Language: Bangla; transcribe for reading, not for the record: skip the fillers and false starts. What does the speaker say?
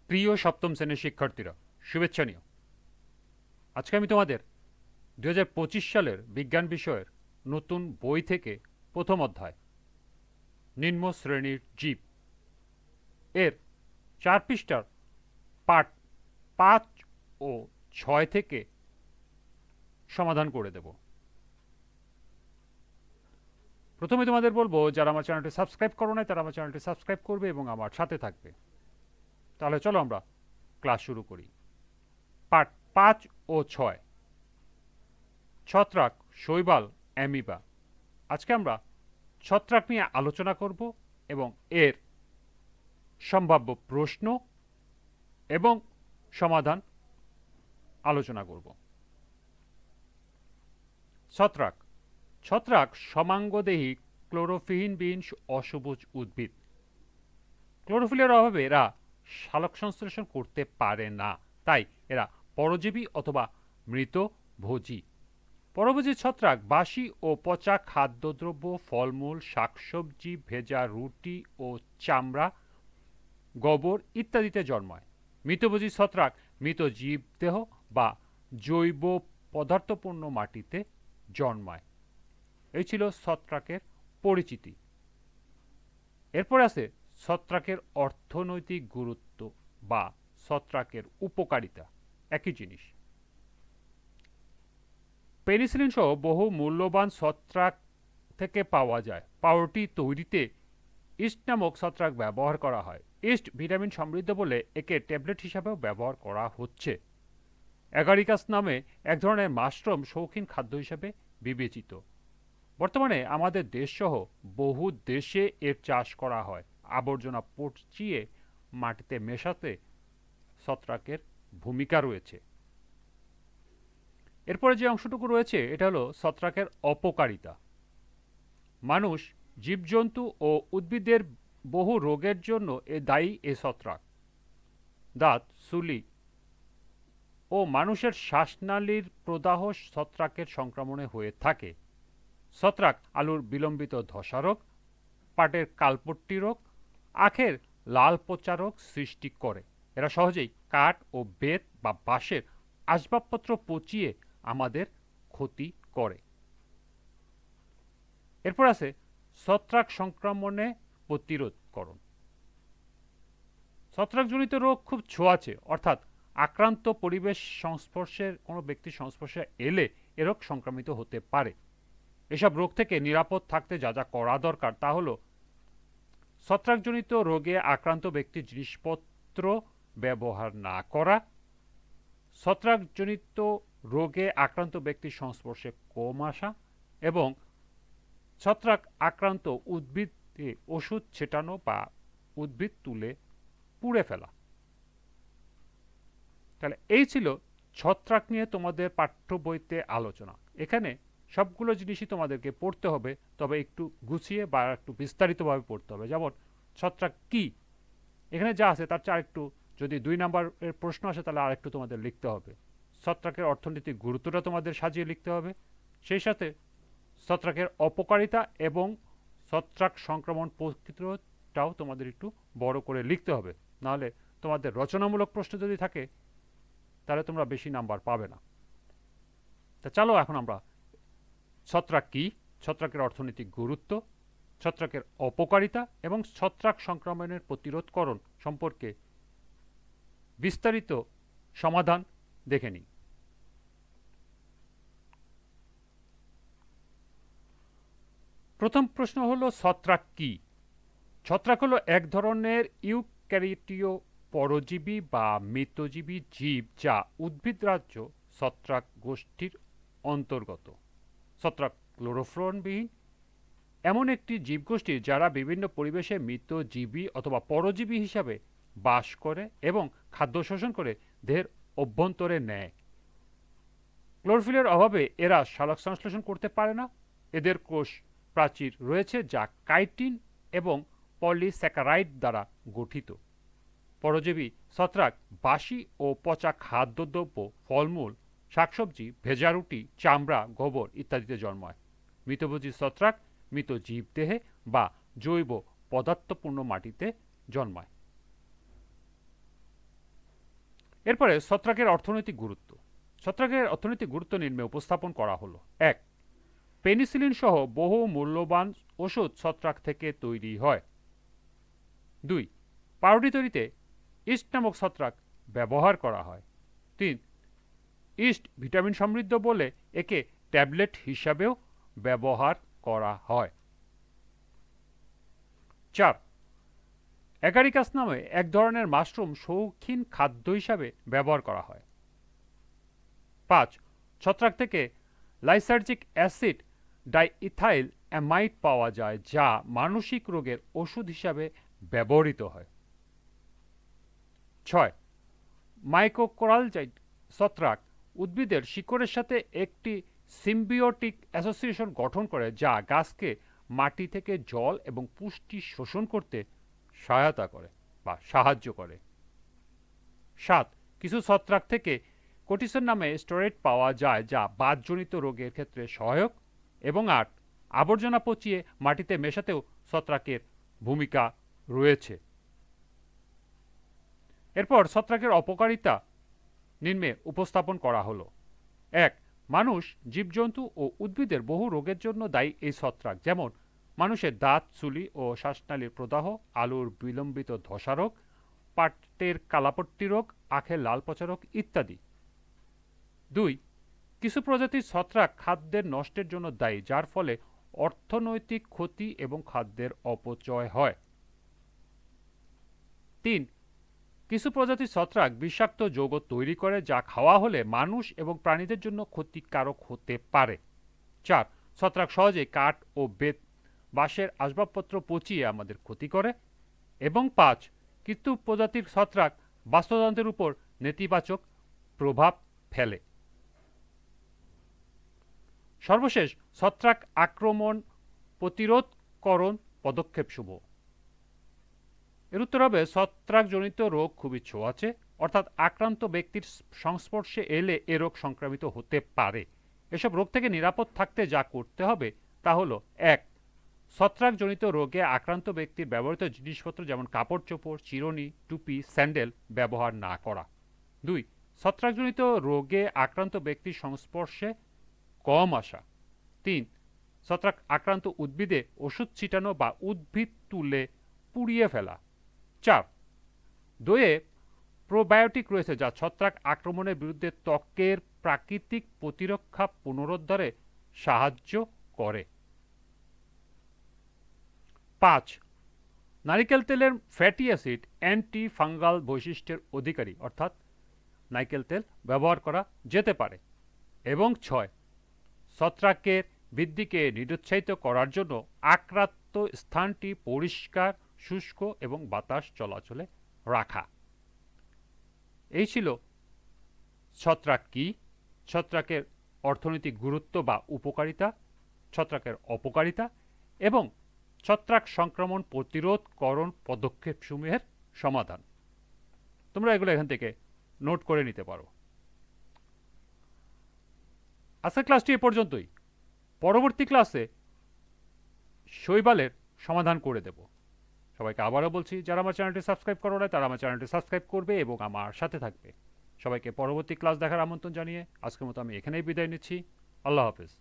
প্রিয় সপ্তম শ্রেণীর শিক্ষার্থীরা, শুভেচ্ছা নিও। আজকে আমি তোমাদের 2025 সালের বিজ্ঞান বিষয়ের নতুন বই থেকে প্রথম অধ্যায় নিম্ন শ্রেণীর জীব এর 4 পৃষ্ঠার পাঠ 5 ও 6 থেকে সমাধান করে দেব। প্রথমে তোমাদের বলবো, যারা আমার চ্যানেলটি সাবস্ক্রাইব করো নাই তারা আমার চ্যানেলটি সাবস্ক্রাইব করবে এবং আমার সাথে থাকবে। তাহলে চলো আমরা ক্লাস শুরু করি। পাঠ 5 ও 6, ছত্রাক, শৈবাল, অ্যামিবা। আজকে আমরা ছত্রাক নিয়ে আলোচনা করব এবং এর সম্ভাব্য প্রশ্ন এবং সমাধান আলোচনা করব। ছত্রাক ছত্রাক সমাঙ্গদেহী ক্লোরোফিলবিহীন অসবুজ উদ্ভিদ। ক্লোরোফিলের অভাবে এরা সালোক সংশ্লেষণ করতে পারে না, তাই এরা পরজীবী অথবা মৃতভোজী। পরভোজী ছত্রাক বাসি ও পচা খাদ্যদ্রব্য, ফলমূল, শাকসবজি, ভেজা রুটি ও চামড়া, গোবর ইত্যাদিতে জন্মায়। মৃতভোজী ছত্রাক মৃত জীবদেহ বা জৈব পদার্থপূর্ণ মাটিতে জন্মায়। এই ছিল ছত্রাকের পরিচিতি। এরপর আছে ছত্রাকের অর্থনৈতিক গুরুত্ব বা ছত্রাকের উপকারিতা। একই জিনিস। পেনিসিলিন সহ বহু মূল্যবান ছত্রাক থেকে পাওয়া যায়। পাউরুটি তৈরিতে ইস্ট নামক ছত্রাক ব্যবহার করা হয়। ইস্ট ভিটামিন সমৃদ্ধ বলে একে ট্যাবলেট হিসাবেও ব্যবহার করা হচ্ছে। অ্যাগারিকাস নামে এক ধরনের মাশরুম শৌখিন খাদ্য হিসাবে বিবেচিত। বর্তমানে আমাদের দেশসহ বহু দেশে এর চাষ করা হয়। আবর্জনা পচিয়ে মাটিতে মেশাতে ছত্রাকের ভূমিকা রয়েছে। এরপরে যে অংশটুকু রয়েছে এটা হলো ছত্রাকের অপকারিতা। মানুষ, জীবজন্তু ও উদ্ভিদের বহু রোগের জন্য দায়ী এ ছত্রাক। দাঁত, চুলি ও মানুষের শ্বাসনালীর প্রদাহ ছত্রাকের সংক্রমণে হয়ে থাকে। ছত্রাক আলুর বিলম্বিত ধসা রোগ, পাটের কালপট্টি রোগ, আখের লাল পচা রোগ সৃষ্টি করে। এরা সহজেই কাঠ ও বেত বা বাঁশের আসবাবপত্র পচিয়ে আমাদের ক্ষতি করে। এরপর আছে ছত্রাক সংক্রমণে প্রতিরোধকরণ। ছত্রাকজনিত রোগ খুব ছোঁয়াচে, অর্থাৎ আক্রান্ত পরিবেশ সংস্পর্শের কোনো ব্যক্তির সংস্পর্শে এলে এ রোগ সংক্রামিত হতে পারে। এসব রোগ থেকে নিরাপদ থাকতে যা যা করা দরকার তা হলো ছত্রাকজনিত রোগে আক্রান্ত ব্যক্তির জিনিসপত্র ব্যবহার না করা, ছত্রাকজনিত রোগে আক্রান্ত ব্যক্তির সংস্পর্শে কম আসা এবং ছত্রাক আক্রান্ত উদ্ভিদে ওষুধ ছেটানো বা উদ্ভিদ তুলে পুড়ে ফেলা। তাহলে এই ছিল ছত্রাক নিয়ে তোমাদের পাঠ্য বইতে আলোচনা। এখানে সবগুলো জিনিসই তোমাদেরকে পড়তে হবে, তবে একটু গুছিয়ে বা একটু বিস্তারিতভাবে পড়তে হবে। যেমন ছত্রাক কি, এখানে যা আছে তার চেয়ে আরেকটু, যদি 2 নাম্বারের প্রশ্ন আসে তাহলে আরেকটু তোমাদের লিখতে হবে। ছত্রাকের অর্থনৈতিক গুরুত্বটা তোমাদের সাজিয়ে লিখতে হবে। সেই সাথে ছত্রাকের অপকারিতা এবং ছত্রাক সংক্রমণ প্রতিরোধটাও তোমাদের একটু বড় করে লিখতে হবে। নাহলে তোমাদের রচনামূলক প্রশ্ন যদি থাকে তাহলে তোমরা বেশি নাম্বার পাবে না। তা চলো এখন আমরা ছত্রাক কি, ছত্রাকের অর্থনৈতিক গুরুত্ব, ছত্রাকের অপকারিতা এবং ছত্রাক সংক্রমণের প্রতিরোধকরণ সম্পর্কে বিস্তারিত সমাধান দেখে নিই। প্রথম প্রশ্ন হলো ছত্রাক কি। ছত্রাক হলো এক ধরনের ইউক্যারিওটীয় পরজীবী বা মৃতজীবী জীব যা উদ্ভিদরাজ্য ছত্রাক গোষ্ঠীর অন্তর্গত। ছত্রাক ক্লোরোফিলবিহীন এমন একটি জীবগোষ্ঠী যারা বিভিন্ন পরিবেশে মৃত জীবী অথবা পরজীবী হিসাবে বাস করে এবং খাদ্য শোষণ করে দেহের অভ্যন্তরে নেয়। ক্লোরোফিলের অভাবে এরা সালোক সংশ্লেষণ করতে পারে না। এদের কোষ প্রাচীর রয়েছে যা কাইটিন এবং পলিস্যাকারাইড দ্বারা গঠিত। পরজীবী ছত্রাক বাসি ও পচা খাদ্যদ্রব্য, ফলমূল, শাকসবজি, ভেজা রুটি, চামড়া, গোবর ইত্যাদিতে জন্মায়। মৃতভোজী ছত্রাক মৃত জীবদেহে বা জৈব পদার্থপূর্ণ মাটিতে জন্মায়। এরপরে ছত্রাকের অর্থনৈতিক গুরুত্ব। ছত্রাকের অর্থনৈতিক গুরুত্ব নিম্নে উপস্থাপন করা হলো। ১. পেনিসিলিন সহ বহু মূল্যবান ওষুধ ছত্রাক থেকে তৈরি হয়। ২. পাউরুটি তৈরিতে ইস্ট নামক ছত্রাক ব্যবহার করা হয়। ৩. ইস্ট ভিটামিন সমৃদ্ধ বলে একে ট্যাবলেট হিসাবেও ব্যবহার করা হয়। ৪. অ্যাগারিকাস নামে এক ধরনের মাশরুম শৌখিন খাদ্য হিসাবে ব্যবহার করা হয়। ৫. ছত্রাক থেকে লাইসার্জিক অ্যাসিড ডাইইথাইল অ্যামাইড পাওয়া যায়, যা মানসিক রোগের ওষুধ হিসাবে ব্যবহৃত হয়। ৬. মাইক্রোকোরালজাইট ছত্রাক উদ্ভিদের শিকড়ের সাথে একটি সিম্বিওটিক অ্যাসোসিয়েশন গঠন করে, যা গাছকে মাটি থেকে জল এবং পুষ্টি শোষণ করতে সহায়তা করে বা সাহায্য করে। ৭. কিছু ছত্রাক থেকে কোর্টিসন নামে স্টেরয়েড পাওয়া যায়, যা বাতজনিত রোগের ক্ষেত্রে সহায়ক। এবং ৮. আবর্জনা পচিয়ে মাটিতে মেশাতেও ছত্রাকের ভূমিকা রয়েছে। এরপর ছত্রাকের অপকারিতা নিম্নে উপস্থাপন করা হলো। ১. মানুষ, জীবজন্তু ও উদ্ভিদের বহু রোগের জন্য দায়ী এই ছত্রাক, যেমন মানুষের দাঁত, চুলি ও শ্বাসনালীর প্রদাহ, আলুর বিলম্বিত ধসা রোগ, পাটের কালাপট্টি রোগ, আখের লাল পচা রোগ ইত্যাদি। ২. কিছু প্রজাতির ছত্রাক খাদ্যের নষ্টের জন্য দায়ী, যার ফলে অর্থনৈতিক ক্ষতি এবং খাদ্যের অপচয় হয়। ৩. কিছু প্রজাতির ছত্রাক বিষাক্ত যৌগ তৈরি করে, যা খাওয়া হলে মানুষ এবং প্রাণীদের জন্য ক্ষতিকারক হতে পারে। ৪. ছত্রাক সহজে কাঠ ও বাঁশের আসবাবপত্র পচিয়ে আমাদের ক্ষতি করে। এবং ৫. কিছু প্রজাতির ছত্রাক বাস্তুতন্ত্রের উপর নেতিবাচক প্রভাব ফেলে। সর্বশেষ, ছত্রাক আক্রমণ প্রতিরোধকরণ পদক্ষেপসমূহ। এর উত্তর হবে ছত্রাকজনিত রোগ খুবই ছোঁয়াচে, অর্থাৎ আক্রান্ত ব্যক্তির সংস্পর্শে এলে এ রোগ সংক্রামিত হতে পারে। এসব রোগ থেকে নিরাপদ থাকতে যা করতে হবে তা হলো: ১. ছত্রাকজনিত রোগে আক্রান্ত ব্যক্তির ব্যবহৃত জিনিসপত্র যেমন কাপড় চোপড়, চিরুনি, টুপি, স্যান্ডেল ব্যবহার না করা। ২. ছত্রাকজনিত রোগে আক্রান্ত ব্যক্তির সংস্পর্শে কম আসা। ৩. ছত্রাক আক্রান্ত উদ্ভিদে ওষুধ ছিটানো বা উদ্ভিদ তুলে পুড়িয়ে ফেলা। ৪. দইয়ে প্রোবায়োটিক রয়েছে, যা ছত্রাক আক্রমণের বিরুদ্ধে ত্বকের প্রাকৃতিক প্রতিরক্ষা পুনরুদ্ধারে সাহায্য করে। ৫. নারিকেল তেলের ফ্যাটি অ্যাসিড অ্যান্টি ফাঙ্গাল বৈশিষ্ট্যের অধিকারী, অর্থাৎ নারকেল তেল ব্যবহার করা যেতে পারে। এবং ৬. ছত্রাকের বৃদ্ধিকে নিরুৎসাহিত করার জন্য আক্রান্ত স্থানটি পরিষ্কার, শুষ্ক এবং বাতাস চলাচলে রাখা। এই ছিল ছত্রাক কি, ছত্রাকের অর্থনৈতিক গুরুত্ব বা উপকারিতা, ছত্রাকের অপকারিতা এবং ছত্রাক সংক্রমণ প্রতিরোধকরণ পদক্ষেপসমূহের সমাধান। তোমরা এগুলো এখান থেকে নোট করে নিতে পারো। আজকের ক্লাসটি এ পর্যন্তই। পরবর্তী ক্লাসে শৈবালের সমাধান করে দেব। সবাইকে আবারও বলছি, যারা আমার চ্যানেলটি সাবস্ক্রাইব করো না তারা আমার চ্যানেলটি সাবস্ক্রাইব করবে এবং আমার সাথে থাকবে। সবাইকে পরবর্তী ক্লাস দেখার আমন্ত্রণ জানিয়ে আজকের মতো আমি এখানেই বিদায় নিচ্ছি। আল্লাহ হাফেজ।